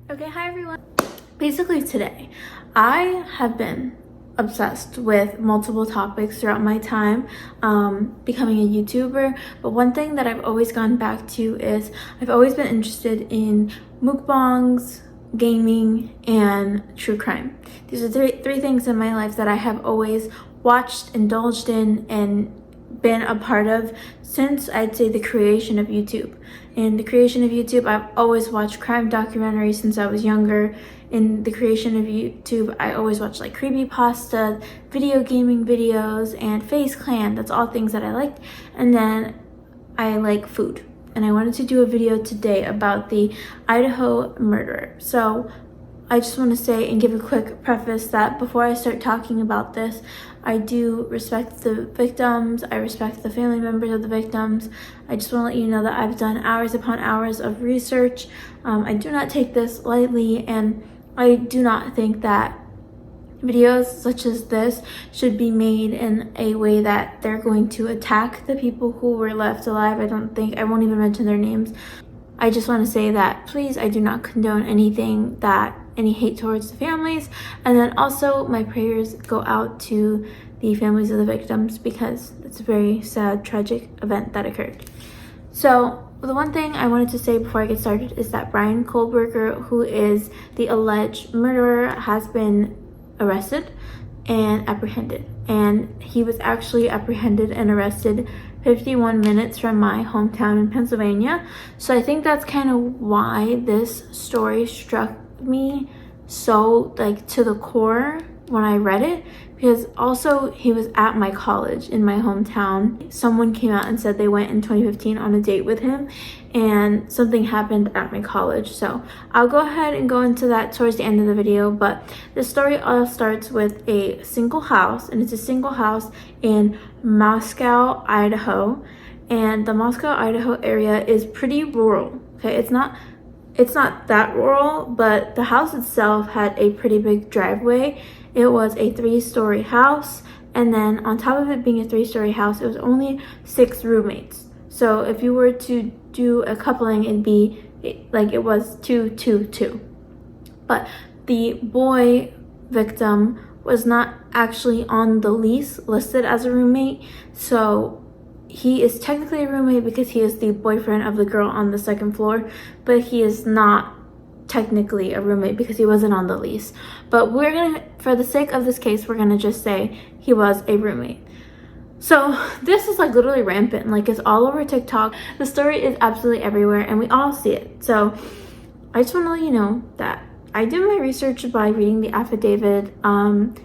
Okay, hi everyone. Basically today, I have been obsessed with multiple topics throughout my time becoming a YouTuber, but one thing that I've always gone back to is I've always been interested in mukbangs, gaming, and true crime. These are three things in my life that I have always watched, indulged in, and been a part of since I'd say the creation of YouTube. In the creation of YouTube, I've always watched crime documentaries since I was younger. In the creation of YouTube, I always watched like creepypasta, video gaming videos, and Face Clan. That's all things that I liked. And then I like food. And I wanted to do a video today about the Idaho murder. So I just want to say and give a quick preface that before I start talking about this, I do respect the victims. I respect the family members of the victims. I just want to let you know that I've done hours upon hours of research. I do not take this lightly, and I do not think that videos such as this should be made in a way that they're going to attack the people who were left alive. I won't even mention their names. I just want to say that please, I do not condone any hate towards the families, and then also my prayers go out to the families of the victims because it's a very sad, tragic event that occurred. So the one thing I wanted to say before I get started is that Bryan Kohberger, who is the alleged murderer, has been arrested and apprehended, and he was actually apprehended and arrested 51 minutes from my hometown in Pennsylvania. So I think that's kind of why this story struck me so like to the core when I read it, because also he was at my college in my hometown. Someone came out and said they went in 2015 on a date with him and something happened at my college. So I'll go ahead and go into that towards the end of the video, but the story all starts with a single house, and it's a single house in Moscow, Idaho. And the Moscow, Idaho area is pretty rural. Okay, it's not that rural, but the house itself had a pretty big driveway. It was a 3-story house, and then on top of it being a 3-story house, it was only 6 roommates. So if you were to do a coupling, it'd be like it was 2, 2, 2. But the boy victim was not actually on the lease listed as a roommate, so he is technically a roommate because he is the boyfriend of the girl on the second floor, but he is not technically a roommate because he wasn't on the lease. But for the sake of this case, we're gonna just say he was a roommate. So this is like literally rampant, like it's all over TikTok. The story is absolutely everywhere and we all see it. So I just want to let you know that I did my research by reading the affidavit,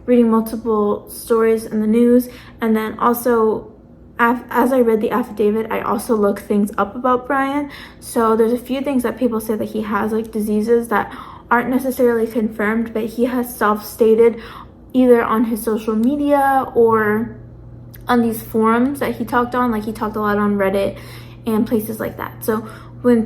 reading multiple stories in the news, and then also as I read the affidavit, I also looked things up about Bryan. So there's a few things that people say that he has, like diseases that aren't necessarily confirmed, but he has self-stated either on his social media or on these forums that he talked on. Like he talked a lot on Reddit and places like that. So when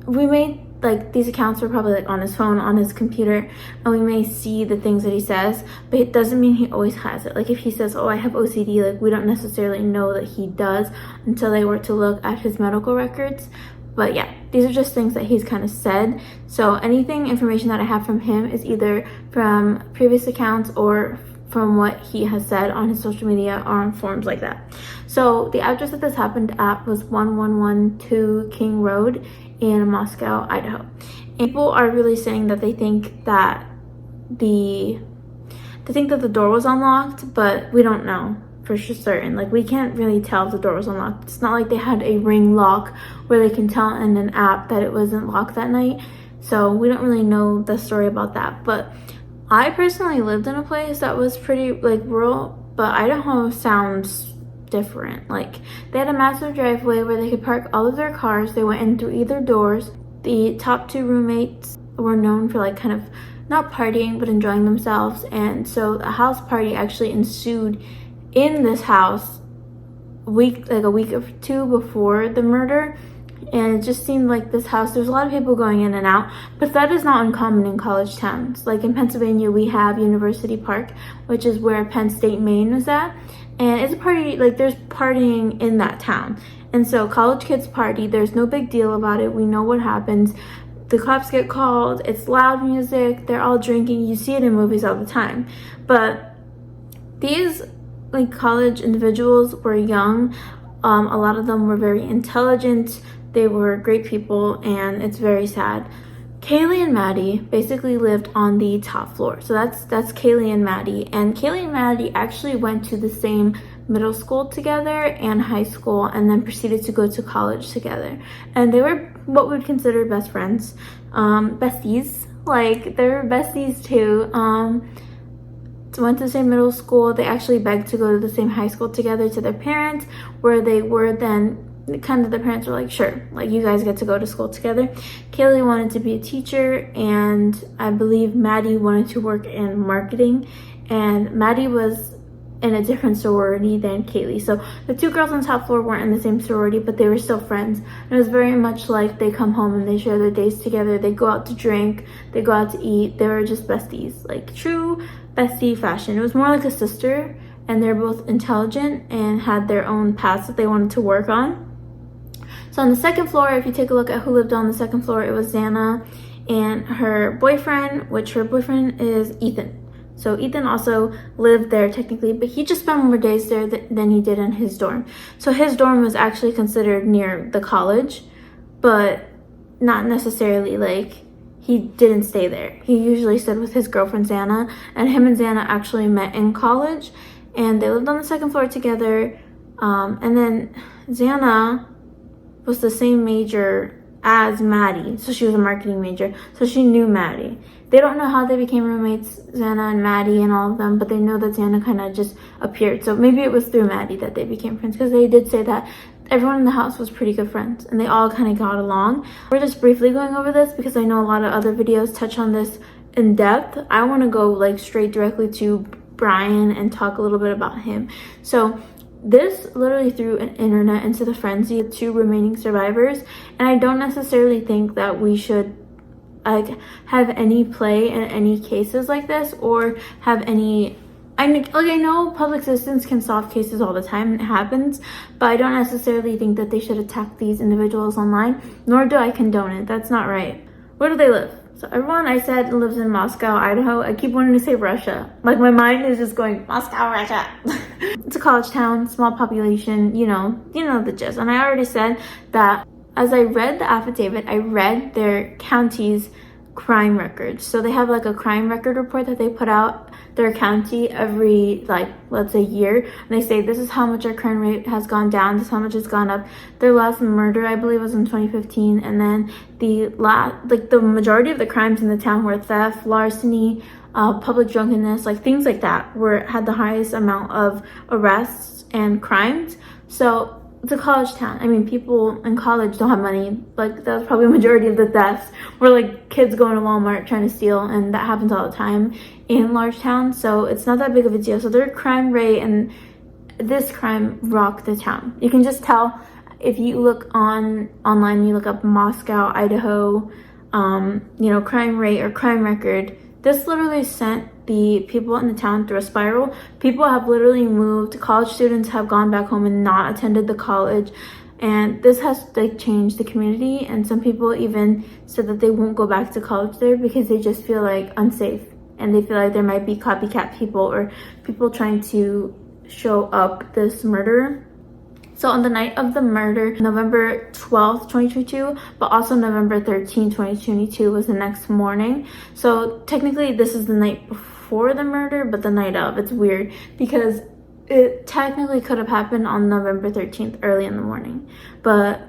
we made like these accounts were probably like on his phone, on his computer, and we may see the things that he says, but it doesn't mean he always has it. Like if he says, oh, I have OCD, like we don't necessarily know that he does until they were to look at his medical records. But yeah, these are just things that he's kind of said. So information that I have from him is either from previous accounts or from what he has said on his social media or on forums like that. So the address that this happened at was 1112 King Road in Moscow, Idaho. And people are really saying that they think that the door was unlocked, but we don't know for sure certain. Like we can't really tell if the door was unlocked. It's not like they had a ring lock where they can tell in an app that it wasn't locked that night. So we don't really know the story about that. But I personally lived in a place that was pretty like rural, but Idaho sounds different. Like they had a massive driveway where they could park all of their cars. They went in through either doors. The top 2 roommates were known for like kind of not partying but enjoying themselves, and so a house party actually ensued in this house a week or 2 before the murder. And it just seemed like this house, there's a lot of people going in and out, but that is not uncommon in college towns. Like in Pennsylvania, we have University Park, which is where Penn State, Maine is at. And it's a party, like there's partying in that town. And so college kids party, there's no big deal about it. We know what happens. the cops get called, it's loud music, they're all drinking. You see it in movies all the time. But these like college individuals were young. A lot of them were very intelligent. They were great people, and it's very sad. Kaylee and Maddie basically lived on the top floor. So that's Kaylee and Maddie. And Kaylee and Maddie actually went to the same middle school together and high school, and then proceeded to go to college together. And they were what we would consider best friends, besties. Like, they were besties too. Went to the same middle school. They actually begged to go to the same high school together to their parents, where they were then kind of, the parents were like, sure, like, you guys get to go to school together. Kaylee wanted to be a teacher, and I believe Maddie wanted to work in marketing, and Maddie was in a different sorority than Kaylee. So the two girls on top floor weren't in the same sorority, but they were still friends. And it was very much like they come home and they share their days together. They go out to drink, they go out to eat. They were just besties, like true bestie fashion. It was more like a sister, and they're both intelligent and had their own paths that they wanted to work on. So on the second floor, if you take a look at who lived on the second floor, it was Xana and her boyfriend, which her boyfriend is Ethan. So Ethan also lived there technically, but he just spent more days there than he did in his dorm. So his dorm was actually considered near the college, but not necessarily like he didn't stay there. He usually stayed with his girlfriend Xana, and him and Xana actually met in college, and they lived on the second floor together. And then Xana was the same major as Maddie, so she was a marketing major, so she knew Maddie. They don't know how they became roommates, Xana and Maddie and all of them, but they know that Xana kind of just appeared. So maybe it was through Maddie that they became friends, because they did say that everyone in the house was pretty good friends and they all kind of got along. We're just briefly going over this because I know a lot of other videos touch on this in depth. I want to go like straight directly to Bryan and talk a little bit about him. So this literally threw an internet into the frenzy of two remaining survivors, and I don't necessarily think that we should like have any play in any cases like this, or have any, I know public assistance can solve cases all the time and it happens, but I don't necessarily think that they should attack these individuals online, nor do I condone it. That's not right. Where do they live? So everyone I said lives in Moscow, Idaho. I keep wanting to say Russia. Like, my mind is just going, Moscow, Russia. It's a college town, small population, you know the gist. And I already said that as I read the affidavit, I read their county's crime records. So they have like a crime record report that they put out their county every, like, let's say year, and they say this is how much our crime rate has gone down, this is how much it's gone up. Their last murder, I believe, was in 2015, and then the majority of the crimes in the town were theft, larceny, public drunkenness, like things like that had the highest amount of arrests and crimes. So it's a college town. I mean, people in college don't have money. Like, that was probably a majority of the thefts were like kids going to Walmart trying to steal, and that happens all the time in large towns. So it's not that big of a deal. So their crime rate and this crime rocked the town. You can just tell if you look online, you look up Moscow, Idaho, crime rate or crime record. This literally sent the people in the town through a spiral. People have literally moved. College students have gone back home and not attended the college. And this has like changed the community. And some people even said that they won't go back to college there because they just feel like unsafe. And they feel like there might be copycat people or people trying to show up this murderer. So on the night of the murder, November 12th, 2022, but also November 13th, 2022 was the next morning. So technically this is the night before the murder, but the night of. It's weird because it technically could have happened on November 13th, early in the morning. But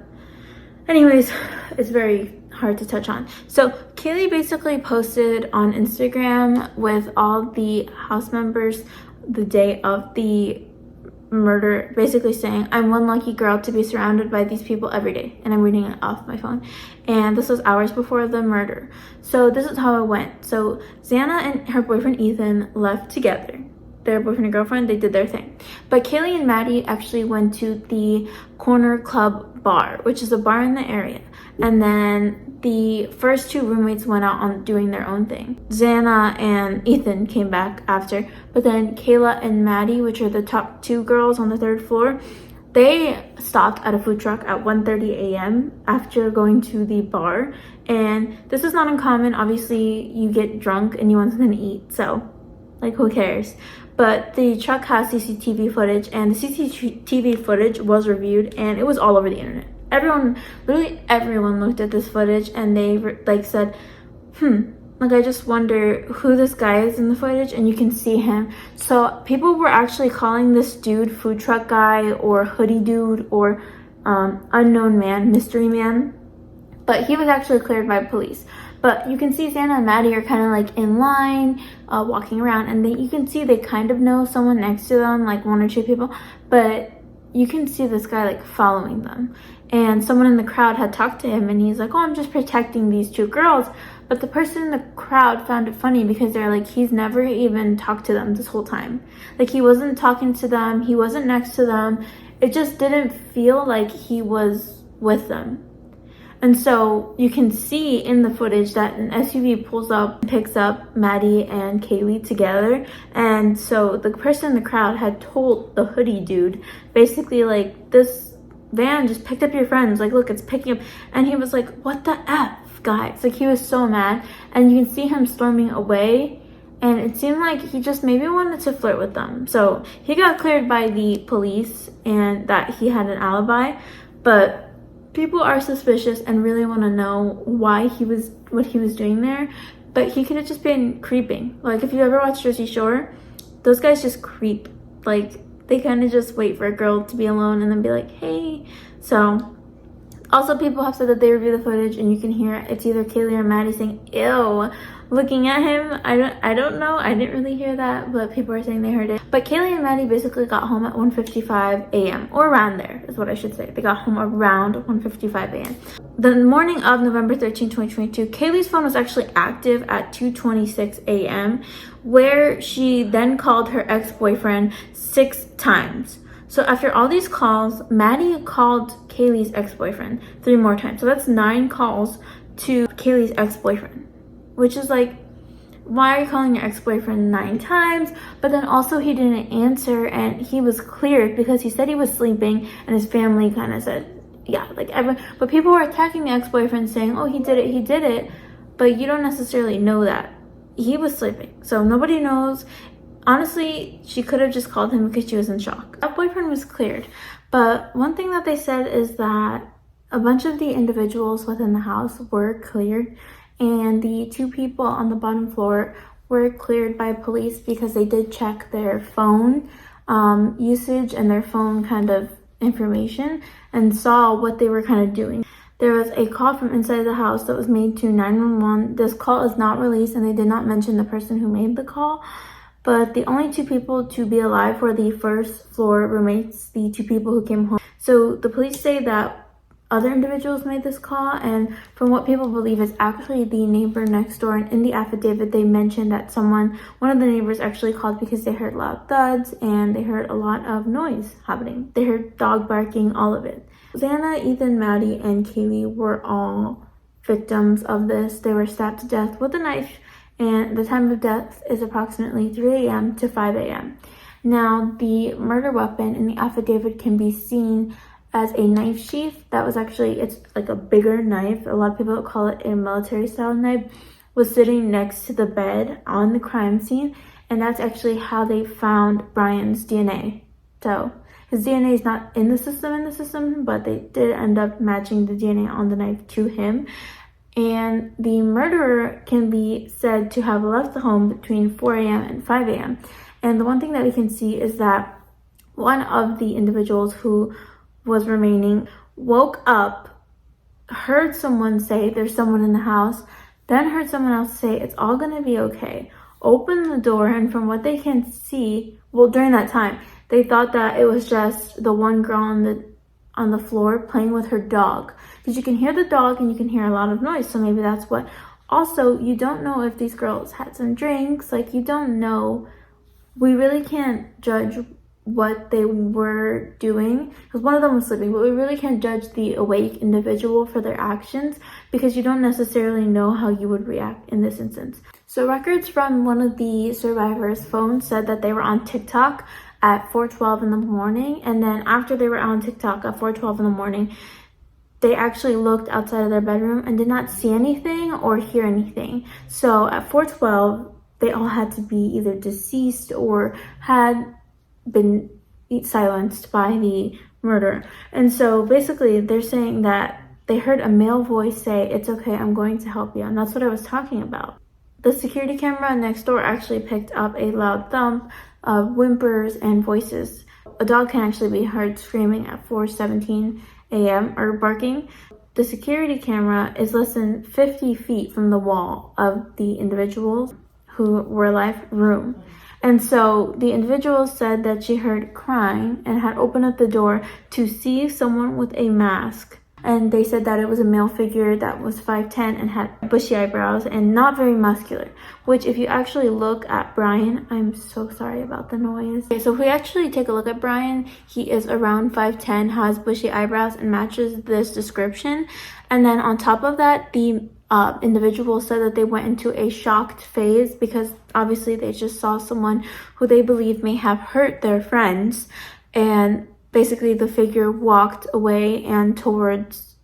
anyways, it's very hard to touch on. So Kaylee basically posted on Instagram with all the house members the day of the murder, basically saying, I'm one lucky girl to be surrounded by these people every day. And I'm reading it off my phone. And this was hours before the murder. So this is how it went. So Xana and her boyfriend Ethan left together. Their boyfriend and girlfriend, they did their thing. But Kaylee and Maddie actually went to the Corner Club bar, which is a bar in the area. And then the first two roommates went out on doing their own thing. Xana and Ethan came back after. But then Kayla and Maddie, which are the top two girls on the third floor, they stopped at a food truck at 1:30 a.m. after going to the bar. And this is not uncommon. Obviously, you get drunk and you want something to eat. So, like, who cares? But the truck has CCTV footage, and the CCTV footage was reviewed, and it was all over the internet. Literally everyone looked at this footage, and they like said, like, I just wonder who this guy is in the footage, and you can see him. So people were actually calling this dude food truck guy, or hoodie dude, or unknown man, mystery man. But he was actually cleared by police. But you can see Xana and Maddie are kind of like in line, walking around, and you can see they kind of know someone next to them, like one or two people, but you can see this guy like following them. And someone in the crowd had talked to him, and he's like, oh, I'm just protecting these two girls. But the person in the crowd found it funny because they're like, he's never even talked to them this whole time. Like, he wasn't talking to them, he wasn't next to them. It just didn't feel like he was with them. And so you can see in the footage that an SUV pulls up, picks up Maddie and Kaylee together. And so the person in the crowd had told the hoodie dude, basically like, this van just picked up your friends. Like, look, it's picking up. And he was like, what the F, guys? Like, he was so mad. And you can see him storming away. And it seemed like he just maybe wanted to flirt with them. So he got cleared by the police and that he had an alibi. But people are suspicious and really want to know what he was doing there. But he could have just been creeping. Like, if you ever watched Jersey Shore, those guys just creep. Like, they kind of just wait for a girl to be alone and then be like, hey. So also, people have said that they review the footage, and you can hear it's either Kaylee or Maddie saying ew, looking at him. I don't know, I didn't really hear that, but people are saying they heard it. But Kaylee and Maddie basically got home at 1:55 a.m. or around there is what I should say. They got home around 1:55 a.m. The morning of November 13, 2022, Kaylee's phone was actually active at 2:26 a.m. where she then called her ex-boyfriend 6 times. So after all these calls, Maddie called Kaylee's ex-boyfriend 3 more times. So that's 9 calls to Kaylee's ex-boyfriend, which is like, why are you calling your ex-boyfriend 9 times? But then also he didn't answer, and he was cleared because he said he was sleeping, and his family kind of said, yeah, like everyone. But people were attacking the ex-boyfriend saying, oh, he did it. But you don't necessarily know that. He was sleeping. So nobody knows. Honestly, she could have just called him because she was in shock. That boyfriend was cleared. But one thing that they said is that a bunch of the individuals within the house were cleared, and the 2 people on the bottom floor were cleared by police because they did check their phone usage and their phone kind of information and saw what they were kind of doing. There was a call from inside the house that was made to 911. This call is not released, and they did not mention the person who made the call. But the only 2 people to be alive were the first floor roommates, the 2 people who came home. So the police say that other individuals made this call, and from what people believe is actually the neighbor next door. And in the affidavit, they mentioned that one of the neighbors actually called because they heard loud thuds and they heard a lot of noise happening. They heard dog barking, all of it. Xana, Ethan, Maddie, and Kaylee were all victims of this. They were stabbed to death with a knife, and the time of death is approximately 3 a.m. to 5 a.m. Now, the murder weapon in the affidavit can be seen as a knife sheath. That was actually, it's like a bigger knife. A lot of people call it a military style knife. Was sitting next to the bed on the crime scene, and that's actually how they found Bryan's DNA. So his DNA is not in the system, but they did end up matching the DNA on the knife to him. And the murderer can be said to have left the home between 4 a.m. and 5 a.m. And the one thing that we can see is that one of the individuals who was remaining woke up, heard someone say there's someone in the house, then heard someone else say it's all gonna be okay, opened the door, and from what they can see, well, during that time, they thought that it was just the one girl on the floor playing with her dog, because you can hear the dog and you can hear a lot of noise. So maybe that's what. Also, you don't know if these girls had some drinks. Like, you don't know. We really can't judge what they were doing because one of them was sleeping, but we really can't judge the awake individual for their actions because you don't necessarily know how you would react in this instance. So records from one of the survivors' phones said that they were on TikTok at 4:12 in the morning. And then after they were on TikTok at 4:12 in the morning, they actually looked outside of their bedroom and did not see anything or hear anything. So at 4:12, they all had to be either deceased or had been silenced by the murderer. And so basically they're saying that they heard a male voice say, "It's okay, I'm going to help you." And that's what I was talking about. The security camera next door actually picked up a loud thump, whimpers, and voices. A dog can actually be heard screaming at 4:17 a.m. or barking. The security camera is less than 50 feet from the wall of the individuals who were alive room. And so the individual said that she heard crying and had opened up the door to see someone with a mask. And they said that it was a male figure that was 5'10" and had bushy eyebrows and not very muscular. Which, if you actually look at Bryan, I'm so sorry about the noise. Okay, so if we actually take a look at Bryan, he is around 5'10", has bushy eyebrows, and matches this description. And then on top of that, the individual said that they went into a shocked phase because obviously they just saw someone who they believe may have hurt their friends. And basically the figure walked away and towards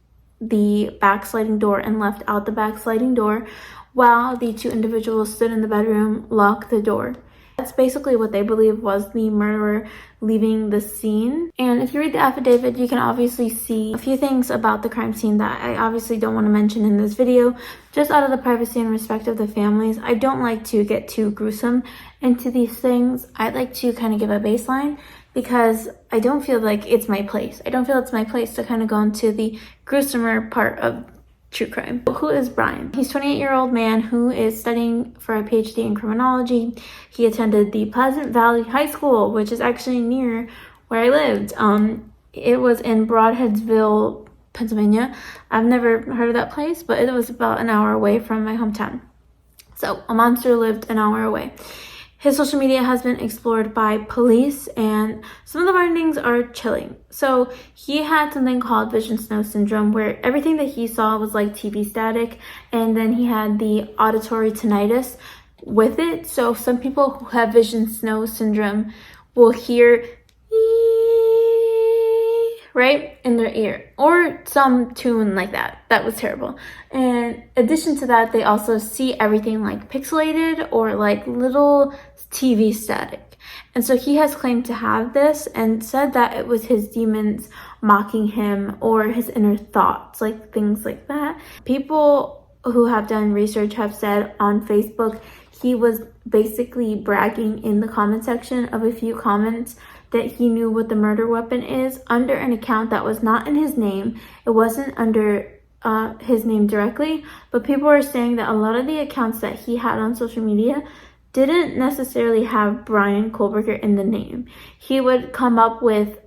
the backsliding door and left out the backsliding door while the two individuals stood in the bedroom, locked the door. That's basically what they believe was the murderer leaving the scene. And if you read the affidavit, you can obviously see a few things about the crime scene that I obviously don't want to mention in this video, just out of the privacy and respect of the families. I don't like to get too gruesome into these things. I'd like to kind of give a baseline because I don't feel like it's my place. I don't feel it's my place to kind of go into the gruesomer part of true crime. Who is Bryan? He's a 28-year-old man who is studying for a PhD in criminology. He attended the Pleasant Valley High School, which is actually near where I lived. It was in Broadheadsville, Pennsylvania. I've never heard of that place, but it was about an hour away from my hometown. So a monster lived an hour away. His social media has been explored by police, and some of the findings are chilling. So he had something called vision snow syndrome, where everything that he saw was like TV static, and then he had the auditory tinnitus with it. So some people who have vision snow syndrome will hear right in their ear, or some tune like that. That was terrible. And in addition to that, they also see everything like pixelated or like little TV static. And so he has claimed to have this and said that it was his demons mocking him or his inner thoughts, like things like that. People who have done research have said on Facebook he was basically bragging in the comment section of a few comments that he knew what the murder weapon is under an account that was not in his name. It wasn't under his name directly, but people are saying that a lot of the accounts that he had on social media didn't necessarily have Bryan Kohberger in the name. He would come up with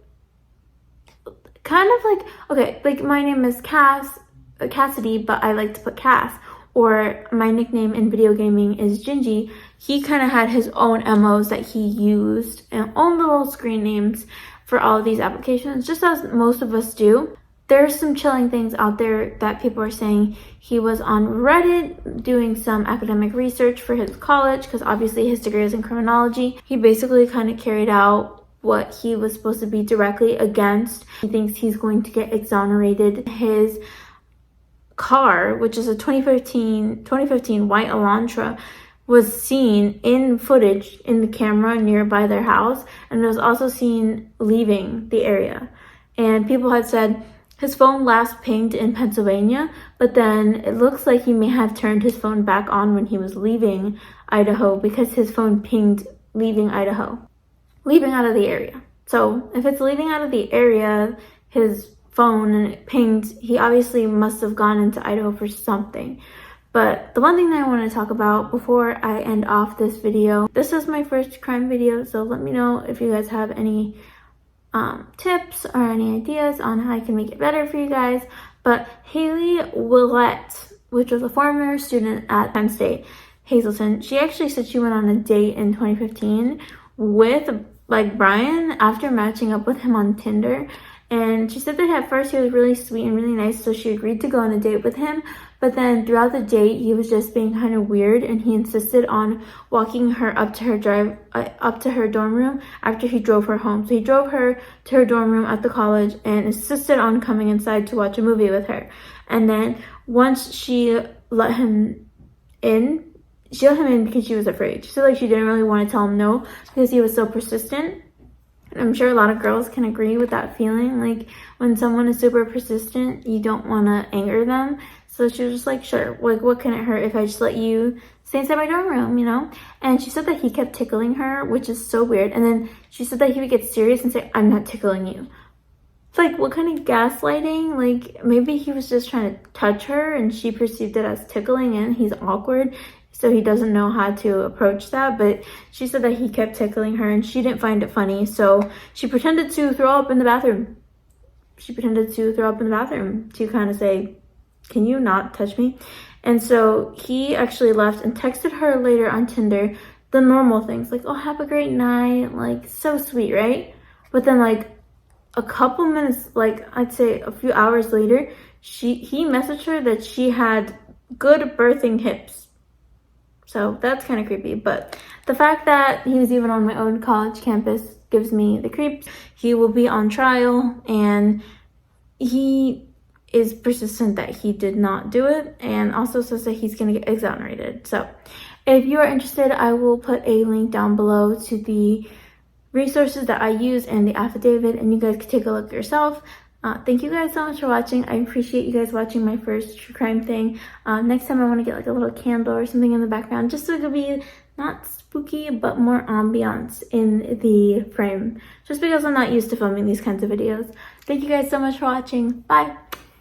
kind of like, okay, like my name is Cassidy, but I like to put Cass, or my nickname in video gaming is Gingy. He kind of had his own MOs that he used and own little screen names for all of these applications, just as most of us do. There's some chilling things out there that people are saying. He was on Reddit doing some academic research for his college because obviously his degree is in criminology. He basically kind of carried out what he was supposed to be directly against. He thinks he's going to get exonerated. His car, which is a 2015 white Elantra, was seen in footage in the camera nearby their house, and it was also seen leaving the area. And people had said his phone last pinged in Pennsylvania, but then it looks like he may have turned his phone back on when he was leaving Idaho, because his phone pinged leaving Idaho, leaving out of the area. So if it's leaving out of the area, his phone, and it pinged, he obviously must have gone into Idaho for something. But the one thing that I want to talk about before I end off this video, this is my first crime video, so let me know if you guys have any tips or any ideas on how I can make it better for you guys. But Hiiii Willette, which was a former student at Penn State, Hazleton, she actually said she went on a date in 2015 with Bryan after matching up with him on Tinder. And she said that at first he was really sweet and really nice, so she agreed to go on a date with him. But then throughout the date, he was just being kind of weird, and he insisted on walking her up to her dorm room after he drove her home. So he drove her to her dorm room at the college and insisted on coming inside to watch a movie with her. And then once she let him in, because she was afraid. She said like she didn't really want to tell him no because he was so persistent. I'm sure a lot of girls can agree with that feeling. Like when someone is super persistent, you don't want to anger them. So she was just like, sure, like what can it hurt if I just let you stay inside my dorm room, you know? And she said that he kept tickling her, which is so weird. And then she said that he would get serious and say, I'm not tickling you. It's like, what kind of gaslighting? Like maybe he was just trying to touch her and she perceived it as tickling and he's awkward. So he doesn't know how to approach that. But she said that he kept tickling her and she didn't find it funny. So she pretended to throw up in the bathroom. To kind of say, can you not touch me? And so he actually left and texted her later on Tinder the normal things. Like, oh, have a great night. Like, so sweet, right? But then like a couple minutes, like I'd say a few hours later, he messaged her that she had good birthing hips. So that's kind of creepy. But the fact that he was even on my own college campus gives me the creeps. He will be on trial and he is persistent that he did not do it and also says that he's going to get exonerated. So if you are interested, I will put a link down below to the resources that I use and the affidavit, and you guys can take a look yourself. Thank you guys so much for watching. I appreciate you guys watching my first true crime thing. Next time I want to get like a little candle or something in the background just so it could be not spooky but more ambiance in the frame, just because I'm not used to filming these kinds of videos. Thank you guys so much for watching. Bye.